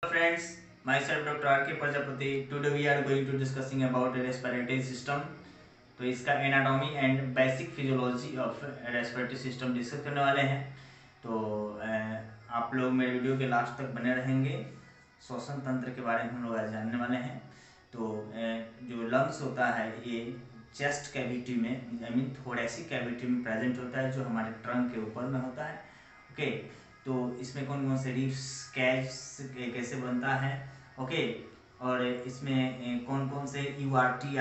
Friends, myself Dr. R.K. Prajapati. Today we are going to discussing about respiratory system. तो इसका anatomy and basic physiology of respiratory system discuss करने वाले हैं। तो आप लोग मेरे वीडियो के लास्ट तक बने रहेंगे। श्वसन तंत्र के बारे में हम लोग आज जानने वाले हैं। तो जो लंग्स होता है ये चेस्ट कैविटी में आई मीन थोरेसिक कैविटी में प्रेजेंट होता है, जो हमारे ट्रंक के ऊपर में होता है। ओके, तो इसमें कौन कौन से रिब्स कैव्स कैसे बनता है, ओके, और इसमें कौन कौन से यूआरटी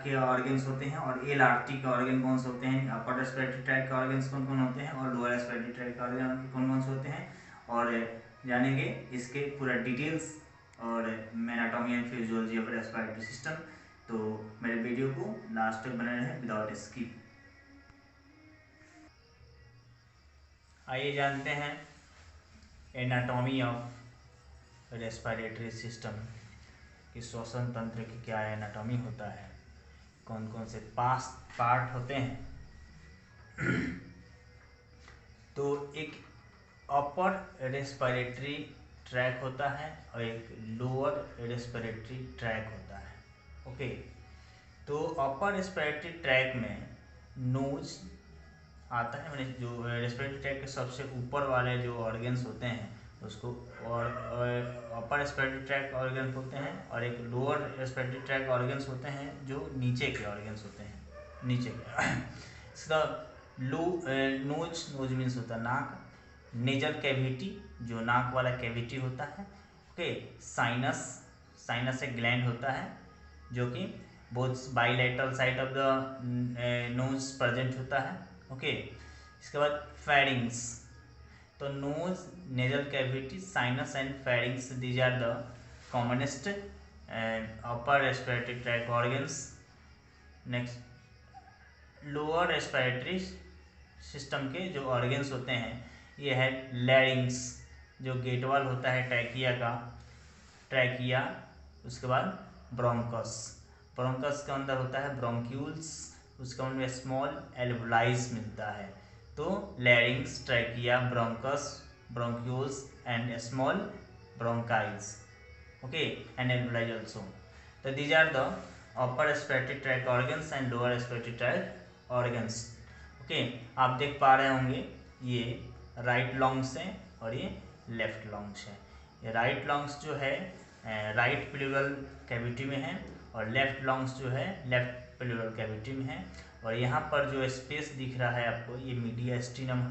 के ऑर्गन्स होते हैं और एलआरटी के ऑर्गन कौन से होते हैं, अपर रेस्पिरेटरी ट्रैक्ट के ऑर्गन्स कौन कौन होते हैं और लोअर रेस्पिरेटरी ट्रैक्ट के ऑर्गन कौन कौन से होते हैं, और जानेंगे इसके पूरा डिटेल्स और anatomy and physiology of respiratory system. तो मेरे वीडियो को लास्ट तक बने रहें विदाउट स्किप। आइए जानते हैं एनाटॉमी ऑफ रेस्पिरेटरी सिस्टम कि श्वसन तंत्र की क्या एनाटॉमी होता है, कौन कौन से पार्ट होते हैं। तो एक अपर रेस्पिरेटरी ट्रैक होता है और एक लोअर रेस्पिरेटरी ट्रैक होता है। ओके, तो अपर रेस्पिरेटरी ट्रैक में नोज आता है, मैंने जो रेस्पिरेटरी ट्रैक के सबसे ऊपर वाले जो ऑर्गन्स होते हैं उसको और अपर रेस्पिरेटरी ट्रैक ऑर्गन होते हैं, और एक लोअर रेस्पिरेटरी ट्रैक ऑर्गन्स होते हैं जो नीचे के ऑर्गन्स होते हैं, नीचे के। इसका नोज मीन्स होता है नाक, नेजल कैविटी जो नाक वाला कैविटी होता है। ओके, साइनस एक ग्लैंड होता है जो कि both bilateral side of the nose present होता है। ओके, इसके बाद फेरिंग्स, तो nose, nasal cavity, sinus and pharynx, these are the commonest upper respiratory tract organs. Next lower respiratory system के जो ऑर्गन्स होते हैं ये है लैरिंग्स, जो गेटवाल होता है ट्रैकिया का, ट्रैकिया। उसके बाद ब्रोंकस के अंदर होता है ब्रोंक्यूल्स, उसके अंदर स्मॉल एल्वुलाइज मिलता है। तो larynx, trachea, bronchioles and small bronchioles, okay, and alveoli also. So these are the upper respiratory tract organs and lower respiratory tract organs. Okay, आप देख पा रहे होंगे ये राइट लॉन्ग्स है और ये लेफ्ट लॉन्ग्स है। ये राइट लॉन्ग्स जो है राइट प्लूरल कैविटी में है और लेफ्ट लॉन्ग्स जो है लेफ्ट प्लूरल कैविटी में है। और यहाँ पर जो स्पेस दिख रहा है आपको ये मीडियास्टिनम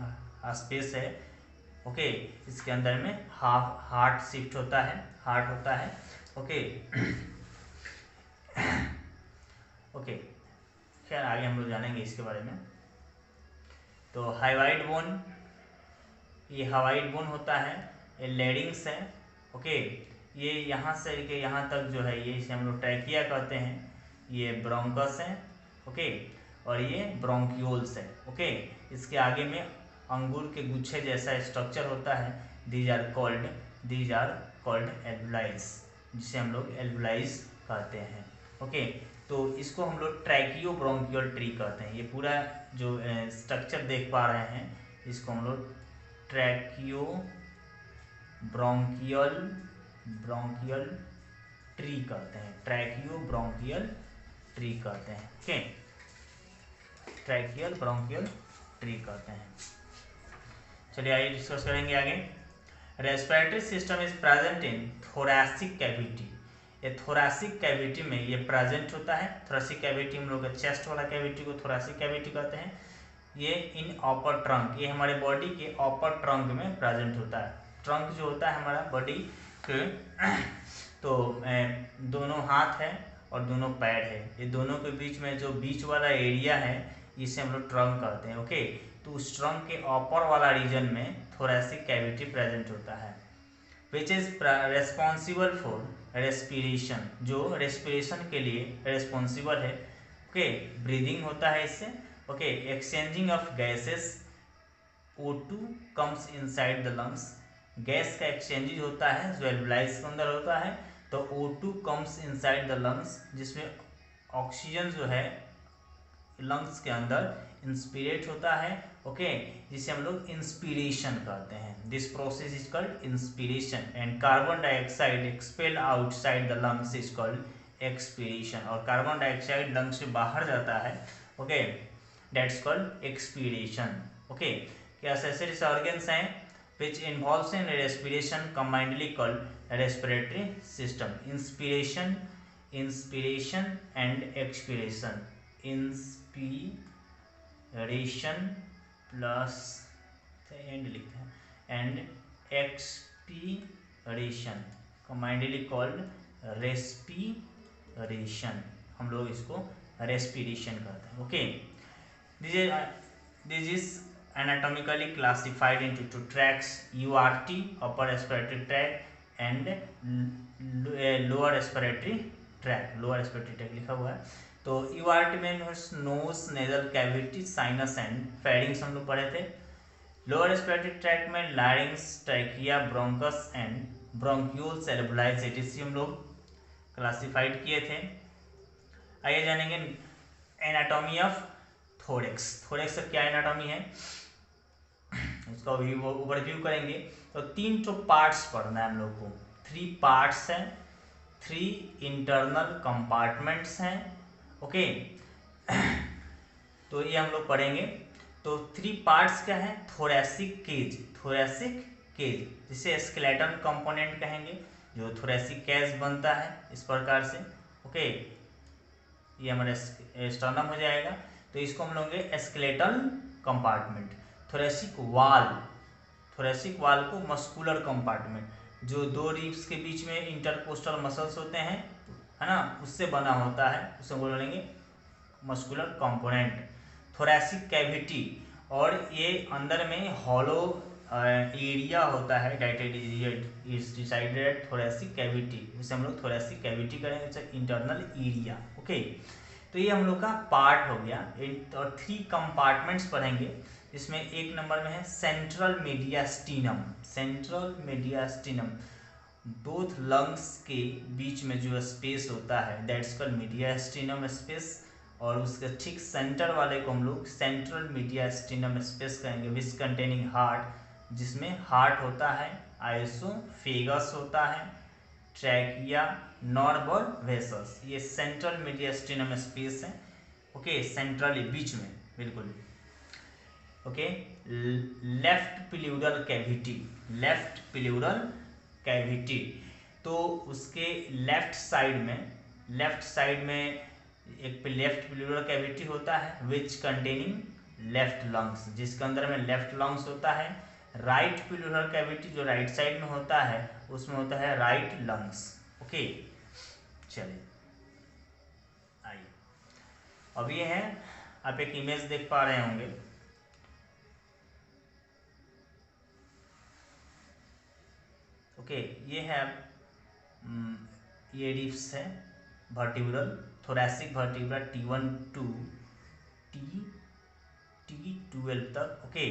स्पेस है। ओके, इसके अंदर में हार्ट शिफ्ट होता है, हार्ट होता है। ओके ओके, खैर आगे हम लोग जानेंगे इसके बारे में। तो हाइवाइड बोन, ये हाइवाइड बोन होता है, ये लैरिंग्स है। ओके, ये यहाँ से लेके यहाँ तक जो है ये इसे हम लोग ट्रैकिया कहते हैं, ये ब्रोंकस है। ओके, और ये ब्रोंक्यूल्स है। ओके, इसके आगे में अंगूर के गुच्छे जैसा स्ट्रक्चर होता है, दीज आर कॉल्ड एल्वुलाइज, जिसे हम लोग एल्वुलाइज कहते हैं। ओके, तो इसको हम लोग ट्रैकियो ब्रोंकियल ट्री कहते हैं। ये पूरा जो स्ट्रक्चर देख पा रहे हैं इसको हम लोग ट्रैकियो ब्रोंकियल ट्री कहते हैं, ट्रैकियो ब्रोंकियल ट्री कहते हैं। ओके, ट्रैकियल ब्रोंकियल ट्री कहते हैं। चलिए आइए डिस्कस करेंगे आगे। Respiratory system is present in thoracic cavity, ये थोरैसिक कैविटी में ये प्रेजेंट होता है। थोरैसिक कैविटी हम लोग चेस्ट वाला कैविटी को थोरैसिक कैविटी कहते हैं। ये इन अपर ट्रंक, ये हमारे बॉडी के अपर ट्रंक में प्रेजेंट होता है। ट्रंक जो होता है हमारा बॉडी के तो दोनों हाथ है और दोनों पैर है, ये दोनों के बीच में जो बीच वाला एरिया है इसे हम लोग ट्रंक कहते हैं। ओके, तो उस ट्रंक के अपर वाला रीजन में थोरैसिक कैविटी प्रेजेंट होता है, which is responsible for respiration, जो रेस्पिरेशन के लिए रेस्पॉन्सिबल है। ओके, ब्रीदिंग होता है इससे। Okay, exchanging of gases, O2 comes inside the lungs, gas का एक्सचेंज होता है जो एल्वुलाइज के अंदर होता है। तो O2 comes inside the lungs, जिसमें ऑक्सीजन जो है लंग्स के अंदर इंस्पिरेट होता है, ओके, जिसे हम लोग इंस्पिरेशन कहते हैं। This process is called inspiration and carbon dioxide expel outside the lungs is called expiration. और कार्बन डाइऑक्साइड लंग्स से बाहर जाता है, okay, that's called expiration. Okay, क्या ऐसे ऑर्गन्स हैं which involves in respiration combinedly called respiratory system. Inspiration and expiration. Inspiration plus end लिखते हैं and expiration combinedly called respiration. हम लोग इसको respiration कहते हैं। Okay, this is anatomically classified into two tracts, URT upper respiratory tract and lower respiratory tract लिखा हुआ है। तो URT में nose, nasal cavity, sinus and pharynx हम लोग पढ़े थे। लोअर रेस्पिरेटरी ट्रैक्ट में larynx, trachea, bronchus and bronchioles, alveoli etc हम लोग क्लासिफाइड किए थे। आइए जानेंगे एनाटॉमी ऑफ थोरेक्स। थोरेक्स का क्या एनाटॉमी है, इसका ओवरव्यू करेंगे। तो 3 तो पार्ट्स पढ़ना है हम लोग को। 3 पार्ट्स हैं, 3 इंटरनल कंपार्टमेंट्स हैं, ओके। तो ये हम लोग पढ़ेंगे। तो 3 पार्ट्स क्या है, थोरैसिक केज, जिसे स्केलेटन कंपोनेंट कहेंगे, जो थोरैसिक केज बनता है इस प्रकार से, ओके। ये हमारा स्टर्नम हो जाएगा। तो इसको हम लोगे स्केलेटल कंपार्टमेंट। थोरैसिक वाल को मस्कुलर कंपार्टमेंट, जो 2 रिब्स के बीच में इंटरकोस्टल मसल्स होते हैं, है ना, उससे बना होता है, उसे बोलेंगे मस्कुलर कंपोनेंट। थोरैसिक कैविटी, और ये अंदर में हॉलो एरिया होता है, डिसाइडेड थोरैसिक कैविटी, जिसे हम लोग थोरैसिक कैविटी करेंगे, इंटरनल एरिया, ओके। तो ये हम लोग का पार्ट हो गया। और 3 कंपार्टमेंट्स पढ़ेंगे, इसमें 1 नंबर में है सेंट्रल मीडियास्टिनम। बोथ लंग्स के बीच में जो स्पेस होता है, दैट्स कॉल्ड मीडियास्टिनम स्पेस। और उसके ठीक सेंटर वाले को हम लोग सेंट्रल मीडियास्टिनम स्पेस कहेंगे, विच कंटेनिंग हार्ट, जिसमें हार्ट होता है, आइसोफेगस होता है, ट्रैकिया, नर्व और वेसल्स। ये सेंट्रल मीडियास्टिनम स्पेस है, ओके, सेंट्रली बीच में बिल्कुल, ओके। लेफ्ट प्लूरल कैविटी, तो उसके लेफ्ट साइड में एक लेफ्ट प्लूरल कैविटी होता है, विच कंटेनिंग लेफ्ट लंग्स, जिसके अंदर में लेफ्ट लंग्स होता है। राइट प्लूरल कैविटी जो राइट साइड में होता है, उसमें होता है राइट लंग्स, ओके। चलिए आइए, अब ये है, आप एक इमेज देख पा रहे होंगे, ओके। ये है ये रिब्स है, vertebral, thoracic vertebra T1 to T12 तक, ओके।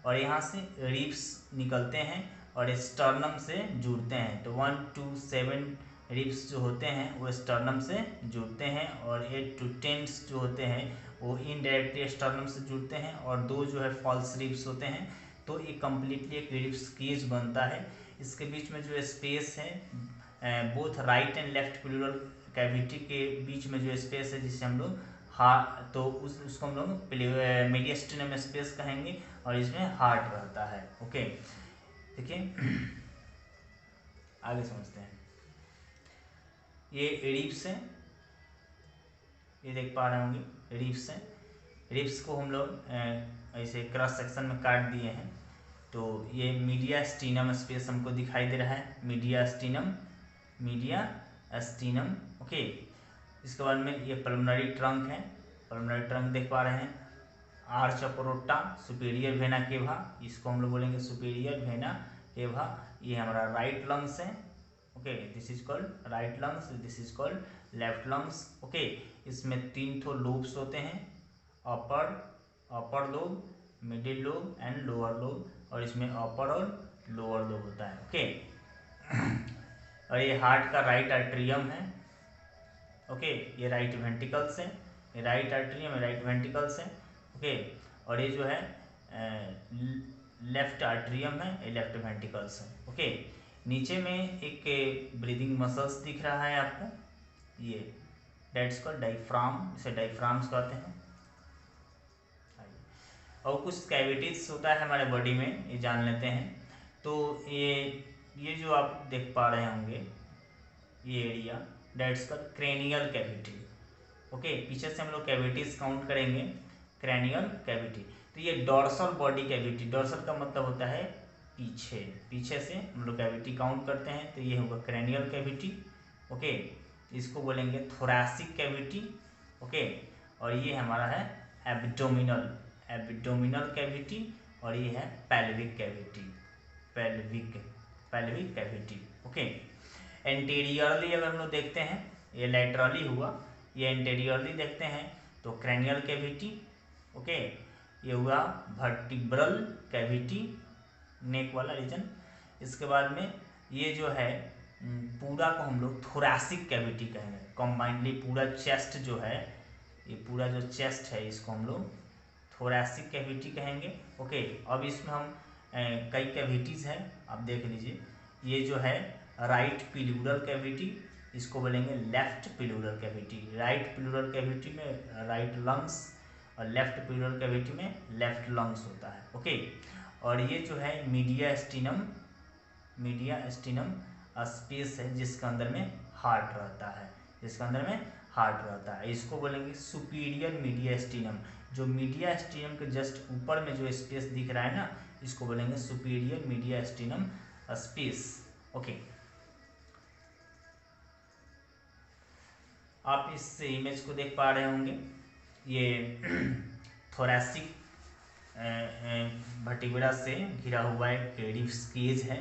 और यहाँ से रिब्स निकलते हैं और स्टर्नम से जुड़ते हैं। तो 1 to 7 रिब्स जो होते हैं वो स्टर्नम से जुड़ते हैं, और 8 to 10 जो होते हैं वो इनडायरेक्टली स्टर्नम से जुड़ते हैं, और 2 जो है फॉल्स रिब्स होते हैं। तो ये कम्प्लीटली एक रिब्स केज बनता है। इसके बीच में जो स्पेस है, both right and left pleural cavity के बीच में जो स्पेस है, जिसे हम लोग तो उसको हम लोग मीडियास्टिनम स्पेस कहेंगे, और इसमें हार्ट रहता है, ओके। देखिए आगे समझते हैं। ये रिब्स है, ये देख पा रहे होंगे, रिब्स है। रिब्स को हम लोग ऐसे क्रॉस सेक्शन में काट दिए हैं। तो ये मीडियास्टिनम स्पेस हमको दिखाई दे रहा है, मीडियास्टिनम, ओके। इसके बाद में ये पल्मोनरी ट्रंक है, पल्मोनरी ट्रंक देख पा रहे हैं। Arch of aorta, superior vena cava, इसको हम लोग बोलेंगे सुपीरियर वेना केवा। ये हमारा राइट लंग्स है, okay, this is called right lungs, this is called left lungs, okay. इसमें 3 ठो लोब्स होते हैं, upper lobe, middle lobe and lower lobe, और इसमें अपर और लोअर लोब होता है, ओके। और ये हार्ट का राइट आर्ट्रियम है, ओके। ये राइट वेंट्रिकल्स है, ये राइट आर्ट्रियम, राइट वेंट्रिकल्स है, ओके। और ये जो है लेफ्ट आर्ट्रियम है, ये लेफ्ट वेंट्रिकल्स है। ओके, नीचे में एक ब्रीदिंग मसल्स दिख रहा है आपको, ये डेट्स कॉल्ड डायफ्राम, इसे डायफ्राम्स कहते हैं। और कुछ कैविटीज होता है हमारे बॉडी में, ये जान लेते हैं। तो ये जो आप देख पा रहे होंगे, ये area that's called cranial cavity. Okay, पीछे से हम लोग कैविटीज काउंट करेंगे, क्रैनियल कैविटी। तो ये डॉर्सल बॉडी कैविटी, डॉर्सल का मतलब होता है पीछे, पीछे से हम लोग कैविटी काउंट करते हैं, तो ये होगा क्रैनियल कैविटी। ओके, इसको बोलेंगे थोरैसिक कैविटी। ओके, और ये हमारा है एब्डोमिनल, एब्डोमिनल कैविटी, और ये है pelvic cavity, pelvic cavity. Okay, anteriorly अगर हम लोग देखते हैं, ये लैटरली हुआ, ये एंटीरियरली देखते हैं तो क्रैनियल कैविटी। ओके, ये हुआ वर्टिब्रल कैविटी, नेक वाला रीजन। इसके बाद में ये जो है पूरा को हम लोग थोरैसिक कैविटी कहेंगे, कॉम्बाइंडली पूरा चेस्ट जो है, ये पूरा जो चेस्ट है इसको हम लोग थोरैसिक कैविटी कहेंगे। ओके, अब इसमें हम कई कैविटीज़ हैं, आप देख लीजिए। ये जो है राइट प्लूरल कैविटी, इसको बोलेंगे left pleural cavity. Right pleural cavity में राइट लंग्स, और लेफ्ट प्लूरल कैविटी में लेफ्ट लंग्स होता है। ओके, और ये जो है मीडिया स्टीनम, मीडिया स्टीनम स्पेस है जिसके अंदर में हार्ट रहता है, जिसके अंदर में हार्ट रहता है, इसको बोलेंगे सुपीरियर मीडिया स्टीनम। जो मीडिया स्टीनम के जस्ट ऊपर में जो स्पेस दिख रहा है ना, इसको बोलेंगे सुपीरियर मीडिया स्टीनम स्पेस। ओके, आप इस इमेज को देख पा रहे होंगे, ये थोरैसिक वर्टिब्रा से घिरा हुआ एक रिब्स केज है,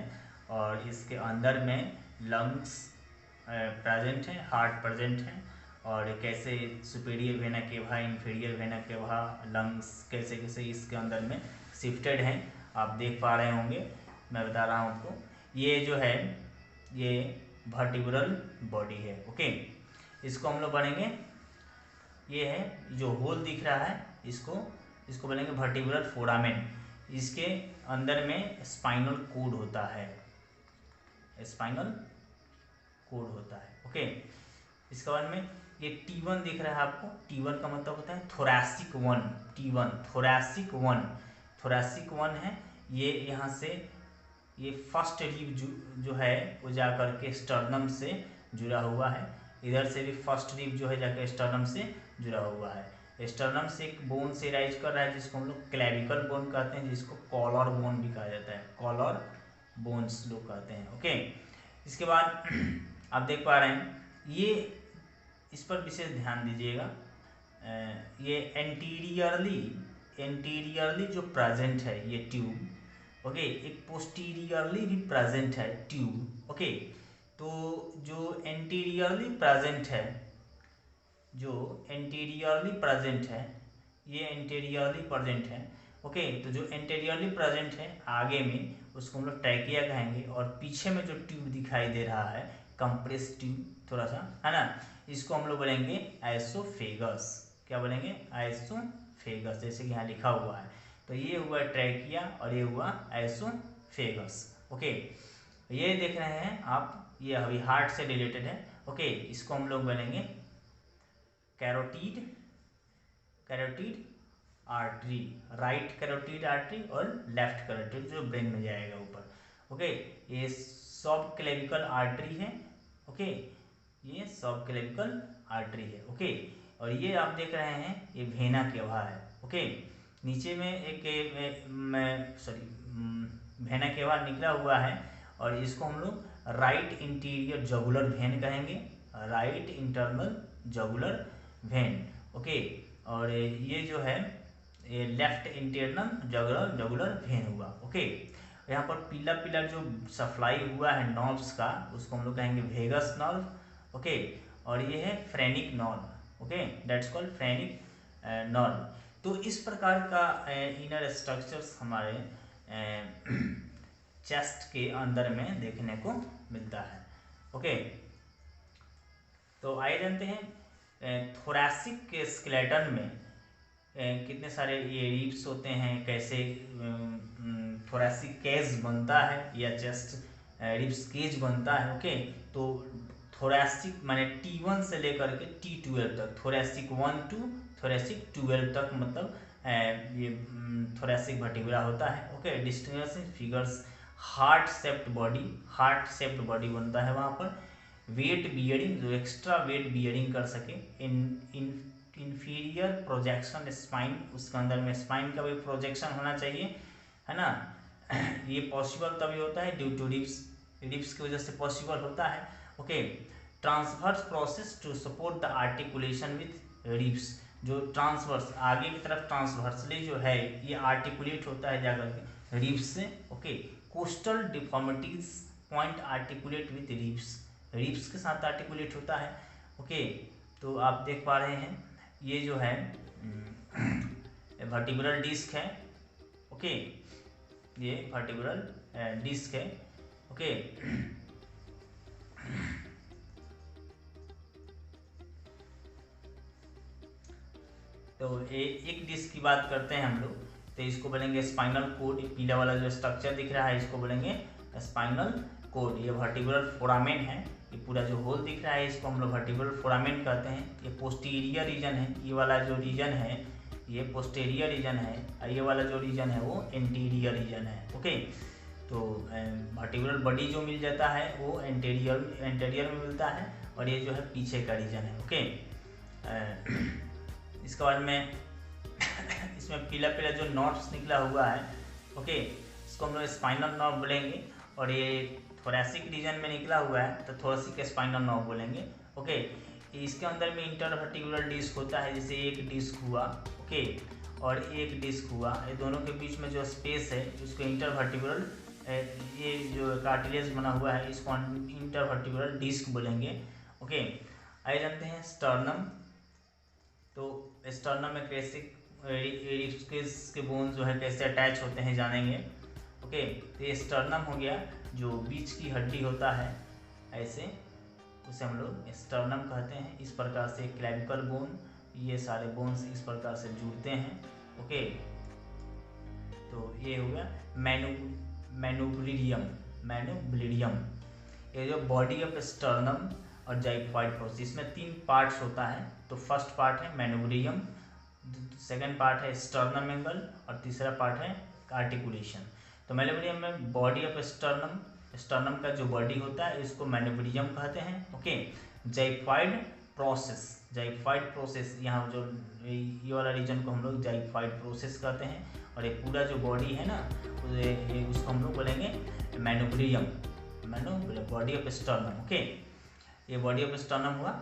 और इसके अंदर में लंग्स प्रेजेंट है, हार्ट प्रेजेंट है, और कैसे superior vena cava, inferior vena cava, lungs कैसे कैसे इसके अंदर में शिफ्टेड हैं, आप देख पा रहे होंगे। मैं बता रहा हूँ आपको, ये जो है ये वर्टिब्रल बॉडी है। ओके, इसको हम लोग पढ़ेंगे, ये है जो होल दिख रहा है, इसको बोलेंगे वर्टिब्रल फोरामेन। इसके अंदर में स्पाइनल कोड होता है, स्पाइनल कोड होता है। ओके, इसके बाद में ये T1 दिख रहा है आपको, T1 का मतलब होता है thoracic one, T1 thoracic one, thoracic one है। ये यहाँ से ये फर्स्ट रिब जो है वो जा करके स्टर्नम से जुड़ा हुआ है, इधर से भी फर्स्ट रिब जो है जाकर स्टर्नम से जुड़ा हुआ है। स्टर्नम से एक बोन से राइज कर रहा है जिसको हम लोग क्लेविकल बोन कहते हैं, जिसको कॉलर बोन भी कहा जाता है, कॉलर बोन्स लोग कहते हैं। ओके, इसके बाद आप देख पा रहे हैं, ये इस पर विशेष ध्यान दीजिएगा, ये एंटीरियरली जो प्रेजेंट है ये ट्यूब। ओके, एक पोस्टीरियरली भी प्रेजेंट है ट्यूब। ओके, तो जो एंटीरियरली प्रेजेंट है, जो एंटीरियरली प्रेजेंट है, ये एंटीरियरली प्रेजेंट है। ओके, तो जो एंटीरियरली प्रेजेंट है आगे में, उसको हम लोग ट्रैकिया कहेंगे, और पीछे में जो ट्यूब दिखाई दे रहा है कंप्रेस ट्यूब थोड़ा सा, है ना, इसको हम लोग बोलेंगे आइसोफेगस। क्या बोलेंगे? आइसोफेगस, जैसे कि यहाँ लिखा हुआ है। तो ये हुआ ट्रैकिया और ये हुआ आइसोफेगस। ओके, ये देख रहे हैं आप, ये अभी हार्ट से रिलेटेड है। ओके, इसको हम लोग बोलेंगे कैरोटीड, कैरोटीड आर्टरी, राइट कैरोटीड आर्टरी और लेफ्ट कैरोटीड जो ब्रेन में जाएगा ऊपर। ओके, ये सब क्लेविकल आर्टरी है। ओके, ये सब क्लेविकल आर्टरी है। ओके, और ये आप देख रहे हैं ये वेना केवा है। ओके, नीचे में एक वेना केवा निकला हुआ है, और इसको हम लोग राइट इंटीरियर जगुलर वेन कहेंगे, राइट इंटरनल जगुलर वेन। ओके, और ये जो है ये लेफ्ट इंटरनल जगुलर वेन हुआ। ओके, यहाँ पर पीला पीला जो सप्लाई हुआ है नर्व्स का, उसको हम लोग कहेंगे वेगस नर्व। ओके, और ये है phrenic nerve. Okay, that's called phrenic nerve. तो इस प्रकार का इनर स्ट्रक्चर्स हमारे चेस्ट के अंदर में देखने को मिलता है। ओके, तो आइए जानते हैं थोरैसिक के स्केलेटन में कितने सारे ये रिब्स होते हैं, कैसे थोरेसिक केज बनता है या चेस्ट रिब्स केज बनता है। ओके, तो थोरेसिक माने T1 से लेकर के T12 तक, थोरेसिक 1 टू थोरेसिक 12 तक, मतलब ये थोरेसिक वर्टिब्रा होता है। Okay, distinguishing figures, heart shaped body, heart shaped body बनता है वहाँ पर। वेट बियरिंग, जो एक्स्ट्रा वेट बियरिंग कर सके। इन इंफीरियर प्रोजेक्शन स्पाइन, उसके अंदर में स्पाइन का भी प्रोजेक्शन होना चाहिए, है ना। ये पॉसिबल तभी होता है ड्यू टू रिब्स, रिब्स की वजह से पॉसिबल होता है। Okay, transverse process to support the articulation with ribs, जो ट्रांसवर्स आगे की तरफ ट्रांसवर्सली जो है ये आर्टिकुलेट होता है जाकर के रिब्स से। Okay, coastal deformities point articulate with ribs, ribs के साथ आर्टिकुलेट होता है। ओके, तो आप देख पा रहे हैं ये जो है वर्टिब्रल डिस्क है। ओके, ये वर्टिब्रल डिस्क है। ओके, तो एक डिस्क की बात करते हैं हम लोग, तो इसको बोलेंगे स्पाइनल कोड। पीला वाला जो स्ट्रक्चर दिख रहा है इसको बोलेंगे स्पाइनल कोड। ये वर्टिब्रल फोरामेन है, ये पूरा जो होल दिख रहा है इसको हम लोग वर्टिब्रल फोरामेन कहते हैं। ये पोस्टीरियर रीजन है, ये वाला जो रीजन है ये पोस्टीरियर रीजन है, और ये वाला जो रीजन है वो एंटीरियर रीजन है। ओके, तो वर्टिब्रल बॉडी जो मिल जाता है वो एंटीरियर में मिलता है, और ये जो है पीछे का रीजन है। ओके, इसके बाद में इसमें पीला पीला जो नॉट्स निकला हुआ है, ओके, इसको हम लोग स्पाइनल नर्व बोलेंगे। और ये थोरेसिक रीजन में निकला हुआ है तो थोरेसिक स्पाइनल नर्व बोलेंगे। ओके, इसके अंदर में इंटरवर्टिब्रल डिस्क होता है, जैसे एक डिस्क हुआ, ओके, और एक डिस्क हुआ, ये दोनों के बीच में जो स्पेस है उसको इंटरवर्टिब्रल, ये जो कार्टिलेज बना हुआ है इसको इंटरवर्टिब्रल डिस्क बोलेंगे। ओके, आइए जानते हैं स्टर्नम। तो स्टर्नम में कैसे रिब्स के बोन जो है कैसे अटैच होते हैं जानेंगे। ओके, तो ये स्टर्नम हो गया, जो बीच की हड्डी होता है ऐसे, उसे हम लोग स्टर्नम कहते हैं। इस प्रकार से क्लैविकल बोन, ये सारे बोन्स इस प्रकार से जुड़ते हैं। ओके, तो ये हो गया मैनुब्लिडियम, मैनुब्लिडियम। ये जो बॉडी ऑफ स्टर्नम और जाइफॉइड प्रोसेस, इसमें 3 पार्ट्स होता है। तो फर्स्ट पार्ट है मैनुब्लिडियम, सेकंड पार्ट है स्टर्नम एंगल, और तीसरा पार्ट है आर्टिकुलेशन। तो मैनुब्लिडियम में बॉडी ऑफ स्टर्नम, स्टर्नम का जो बॉडी होता है इसको मैनुब्लिडियम कहते हैं। ओके, जाइफॉइड प्रोसेस, जाइफॉइड प्रोसेस, यहाँ जो ये वाला रीजन को हम लोग जाइफॉइड प्रोसेस कहते हैं, और ये पूरा जो बॉडी है ना उसको हम लोग बोलेंगे manubrium, body of sternum. Okay, ये बॉडी ऑफ स्टर्नम हुआ।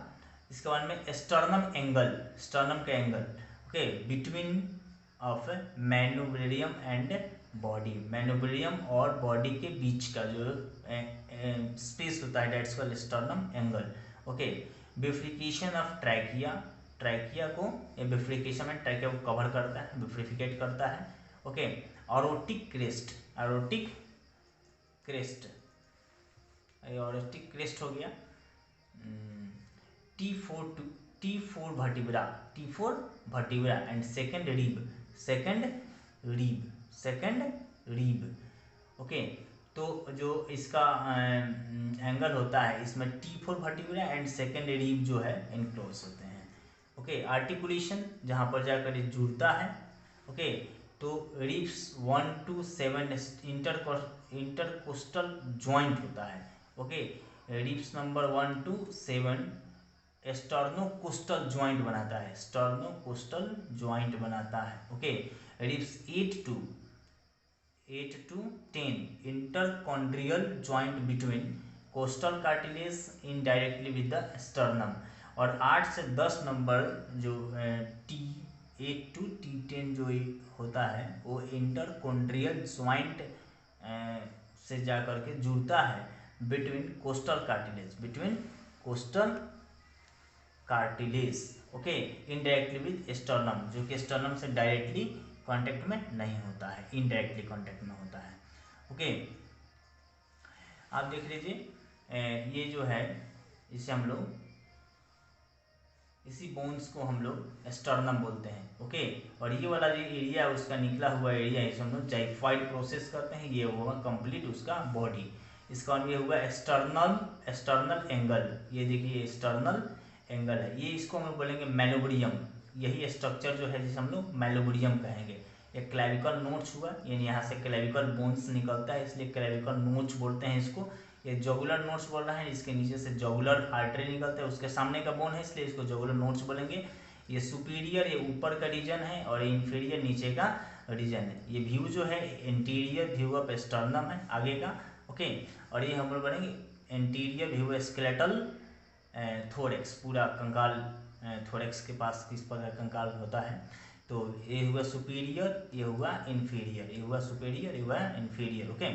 इसके बाद में स्टर्नम एंगल, स्टर्नम का angle, okay, between of manubrium and body, manubrium और बॉडी के बीच का जो स्पेस होता है that's called sternum angle. Okay, bifurcation of trachea, trachea को ये बिफ्रिकेशन में ट्रैकिया को कवर करता है, बिफ्रिफिकेट करता है। Okay, orotic crest, orotic crest, orotic crest हो गया। T4 vertebra, T4 vertebra and second rib। Okay, तो जो इसका एंगल होता है इसमें T4 vertebra and second rib जो है इनक्लोज होते हैं। ओके, आर्टिकुलेशन जहाँ पर जाकर ये जुड़ता है। ओके, तो रिब्स 1 to 7 इंटरकोस्टल ज्वाइंट होता है। Okay, ribs number 1 to 7 sternocostal joint बनाता है, स्टर्नोकोस्टल ज्वाइंट बनाता है। Okay, ribs 8 to 10 interchondral joint between costal cartilage indirectly with the sternum, और 8 से 10 नंबर जो T8 to T10 जो होता है वो इंटरकॉन्ड्रियल ज्वाइंट से जाकर के जुड़ता है between costal cartilage, between costal cartilage. Okay, indirectly with sternum, जो कि स्टर्नम से डायरेक्टली कांटेक्ट में नहीं होता है, इनडायरेक्टली कांटेक्ट में होता है। ओके, आप देख लीजिए ये जो है इसे हम लोग इसी बोन्स को हम लोग स्टर्नम बोलते हैं। ओके, और ये वाला जो एरिया है उसका निकला हुआ एरिया है, हम लोग जाइफाइड प्रोसेस करते हैं। ये होगा कंप्लीट उसका बॉडी। इसका ये हुआ एक्सटर्नल एक्सटर्नल एंगल। ये देखिए एक्सटर्नल एंगल है, ये इसको हम लोग बोलेंगे मेलोब्रियम। यही स्ट्रक्चर जो है जिसे हम लोग मेलोब्रियम कहेंगे। एक क्लेविकल नोच हुआ, यानी यहाँ से क्लेविकल बोन्स निकलता है, इसलिए क्लेविकल नोच बोलते हैं इसको। ये जोगुलर नोट्स बोल रहा है, इसके नीचे से जोगुलर आर्टरी निकलता है, उसके सामने का बोन है इसलिए इसको जोगुलर नोट्स बोलेंगे। ये सुपीरियर ये ऊपर का रीजन है और इंफीरियर नीचे का रीजन है। ये व्यू जो है इंटीरियर व्यू ऑफ स्टर्नम है आगे का। ओके, और ये हम लोग बनेंगे इंटीरियर व्यू स्केलेटल थोरेक्स, पूरा कंकाल थोरेक्स के पास किस प्रकार कंकाल होता है। तो ये हुआ सुपीरियर, ये हुआ इन्फीरियर, ये हुआ सुपीरियर, ये हुआ इन्फीरियर। ओके,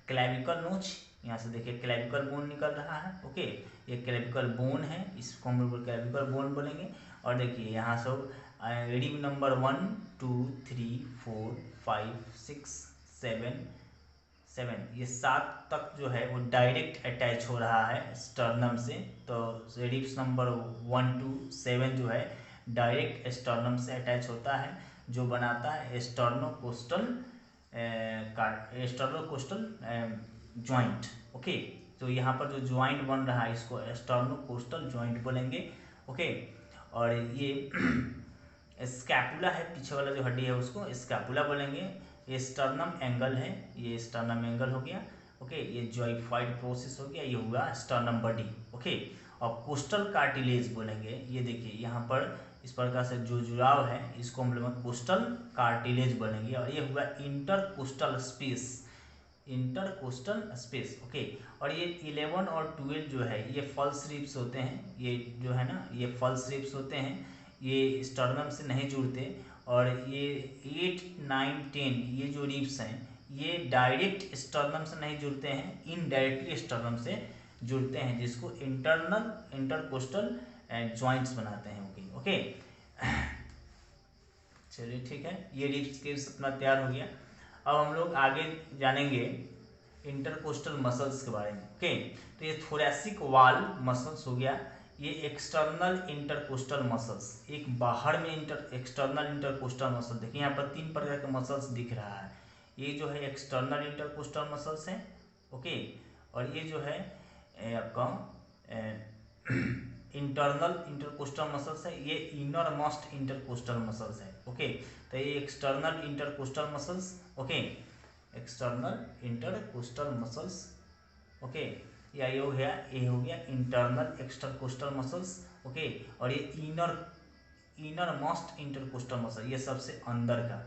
क्लेविकल नोच, यहाँ से देखिए क्लेविकल बोन निकल रहा है। ओके, ये क्लेविकल बोन है, इसको हम लोग क्लेविकल बोन बोलेंगे। और देखिए यहाँ सब रिब नंबर 1 2 3 4 5 6 7 ये 7 तक जो है वो डायरेक्ट अटैच हो रहा है स्टर्नम से। तो रिब्स नंबर 1 to 7 जो है डायरेक्ट स्टर्नम से अटैच होता है, जो बनाता है स्टर्नोकोस्टल जॉइंट। ओके, तो यहाँ पर जो जॉइंट बन रहा है इसको स्टर्नोकोस्टल जॉइंट बोलेंगे। ओके, और ये स्कैपुला है, पीछे वाला जो हड्डी है उसको स्कैपुला बोलेंगे। ये स्टर्नम एंगल है, ये स्टर्नम एंगल हो गया। ओके, ये जॉइफाइड प्रोसेस हो गया, ये हुआ स्टर्नम बॉडी। ओके, और कोस्टल कार्टिलेज बोलेंगे। ये देखिए यहाँ पर इस प्रकार से जो जुड़ाव है इसको हम लोग कोस्टल कार्टिलेज बोलेंगे। और ये हुआ intercostal space, intercostal space. Okay, और ये 11 और 12 जो है ये फॉल्स रिब्स होते हैं। ये जो है ना ये फॉल्स रिब्स होते हैं, ये स्टर्नम से नहीं जुड़ते। और ये 8 9 10 ये जो रिब्स हैं ये डायरेक्ट स्टर्नम से नहीं जुड़ते हैं, इनडायरेक्टली स्टर्नम से जुड़ते हैं, जिसको इंटरनल इंटरकोस्टल जॉइंट्स बनाते हैं। ओके ओके, चलिए ठीक है, ये रिब्स के अपना तैयार हो गया। अब हम लोग आगे जानेंगे इंटरकोस्टल मसल्स के बारे में। ओके, तो ये थोरैसिक वाल मसल्स हो गया, ये एक्सटर्नल इंटरकोस्टल मसल्स, एक बाहर में एक्सटर्नल इंटरकोस्टल मसल। देखिए यहाँ पर 3 प्रकार के मसल्स दिख रहा है। ये जो है एक्सटर्नल इंटरकोस्टल मसल्स है। ओके, और ये जो है आपका इंटरनल इंटरकोस्टल मसल्स है, ये इनर मोस्ट इंटरकोस्टल मसल्स है। ओके, तो ये external intercostal muscles. Okay, external intercostal muscles. Okay, या ये हो गया इंटरनल एक्सटरकोस्टल मसल्स। ओके, और ये इनर मोस्ट इंटरकोस्टल मसल, ये सबसे अंदर का।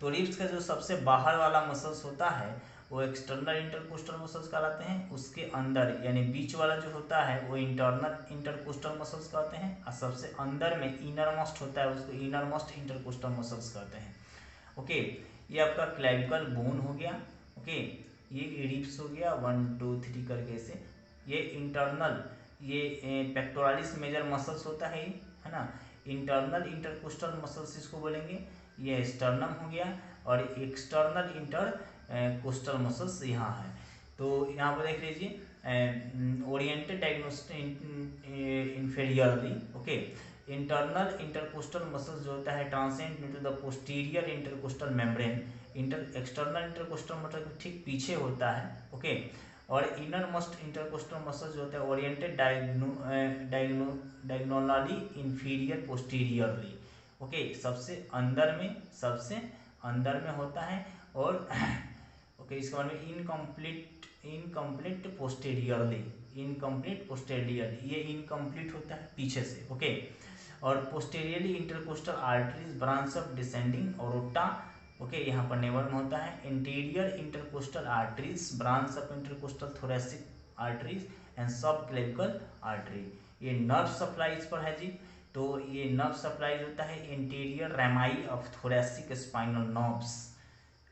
तो रिब्स का जो सबसे बाहर वाला मसल्स होता है वो एक्सटर्नल इंटरकोस्टल मसल्स कहलाते हैं। उसके अंदर यानी बीच वाला जो होता है वो इंटरनल इंटरकोस्टल मसल्स कहते हैं, और सबसे अंदर में इनर मोस्ट होता है उसको इनर मोस्ट इंटरकोस्टल मसल्स कहते हैं। ओके, ये आपका क्लेविकल बोन हो गया। ओके, ये रिब्स हो गया 1 2 3 करके से। ये इंटरनल ये पेक्टोरालिस मेजर मसल्स होता है ना, इंटरनल इंटरकोस्टल मसल्स इसको बोलेंगे। ये स्टर्नम हो गया, और एक्सटर्नल इंटरकोस्टल मसल्स यहाँ है। तो यहाँ पर देख लीजिए oriented diagnostic inferiorly. Okay, internal intercostal muscles जो होता है transcend into the posterior intercostal membrane. External intercostal मतलब ठीक पीछे होता है। ओके, और इनर मोस्ट इंटरकोस्टल मसल्स जो होता है oriented diagonally inferior posteriorly. Okay, सबसे अंदर में होता है। और ओके, इसके बाद में इनकम्प्लीट पोस्टीरियरली, इनकम्प्लीट पोस्टीरियरली, ये इनकम्प्लीट होता है पीछे से। ओके, और posteriorly intercostal arteries branch of descending aorta. Okay, यहाँ पर नेवर में होता है। Interior intercostal arteries branch of intercostal thoracic arteries and sub clavicle artery. ये नर्व सप्लाई इस पर है जी। तो ये नर्व सप्लाई होता है interior रेमाई of thoracic spinal nerves,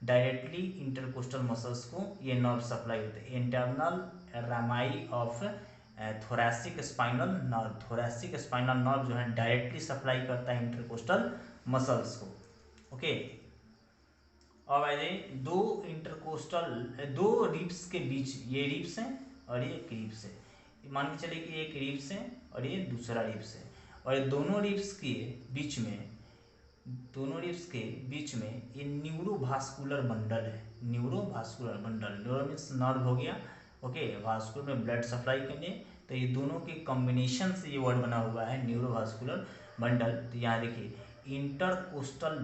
directly intercostal muscles को ये नर्व सप्लाई होते हैं। Internal रेमाई of thoracic spinal nerve, thoracic spinal nerve जो है डायरेक्टली सप्लाई करता है इंटरकोस्टल मसल्स को। ओके, अब आ जाइए दो रिब्स के बीच, ये रिब्स हैं और ये एक रिब्स है। मान के चलिए कि एक रिब्स है और ये दूसरा रिब्स है, और ये दोनों रिब्स के बीच में ये न्यूरोवास्कुलर बंडल है। Neurovascular bundle, neuro means nerve हो गया, ओके, वास्कुलर में ब्लड सप्लाई करने, तो ये दोनों के कॉम्बिनेशन से ये वर्ड बना हुआ है न्यूरोवास्कुलर बंडल। तो यहाँ देखिए इंटरकोस्टल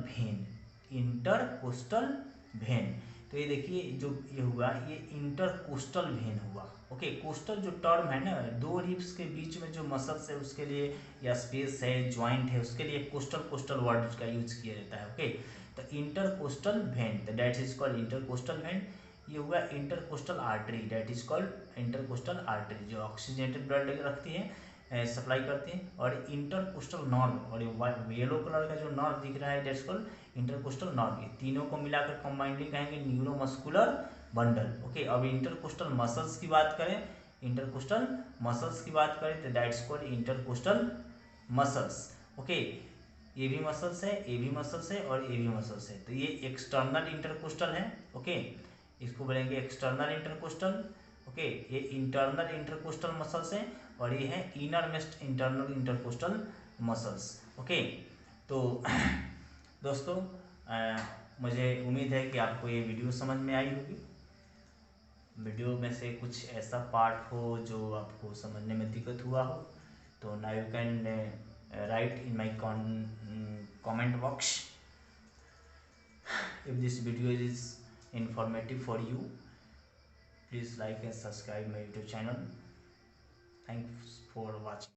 भेन, तो ये देखिए जो ये हुआ ये इंटरकोस्टल भेन हुआ, ओके। कोस्टल जो टर्म है ना, दो रिब्स के बीच में जो मसल्स है उसके लिए, या स्पेस है, ज्वाइंट है, उसके लिए कोस्टल वर्ड का यूज किया जाता है, ओके। तो इंटरकोस्टल भेन, दैट इज कॉल्ड इंटरकोस्टल भेन। ये हुआ intercostal artery, that is called intercostal artery, जो ऑक्सीजनेटेड ब्लड रखती है, सप्लाई करती है। और इंटरकोस्टल नर्व, और येलो कलर का जो नर्व दिख रहा है दैट्स कॉल्ड इंटरकोस्टल नर्व। ये तीनों को मिलाकर कंबाइंडली कहेंगे न्यूरोमस्कुलर बंडल, ओके। अब इंटरकोस्टल मसल्स की बात करें, तो that's called intercostal muscles, okay. ये भी मसल्स है, ये भी मसल्स है, और ये भी मसल्स है। तो ये एक्सटर्नल इंटरकोस्टल है, ओके, इसको बोलेंगे एक्सटर्नल इंटरकोस्टल, ओके। ये इंटरनल इंटरकोस्टल मसल्स हैं, और ये है इनरमेस्ट इंटरनल इंटरकोस्टल मसल्स, ओके। तो दोस्तों मुझे उम्मीद है कि आपको ये वीडियो समझ में आई होगी। वीडियो में से कुछ ऐसा पार्ट हो जो आपको समझने में दिक्कत हुआ हो, तो now you can write in my comment box. If this video is informative for you, please like and subscribe my YouTube channel. Thanks for watching.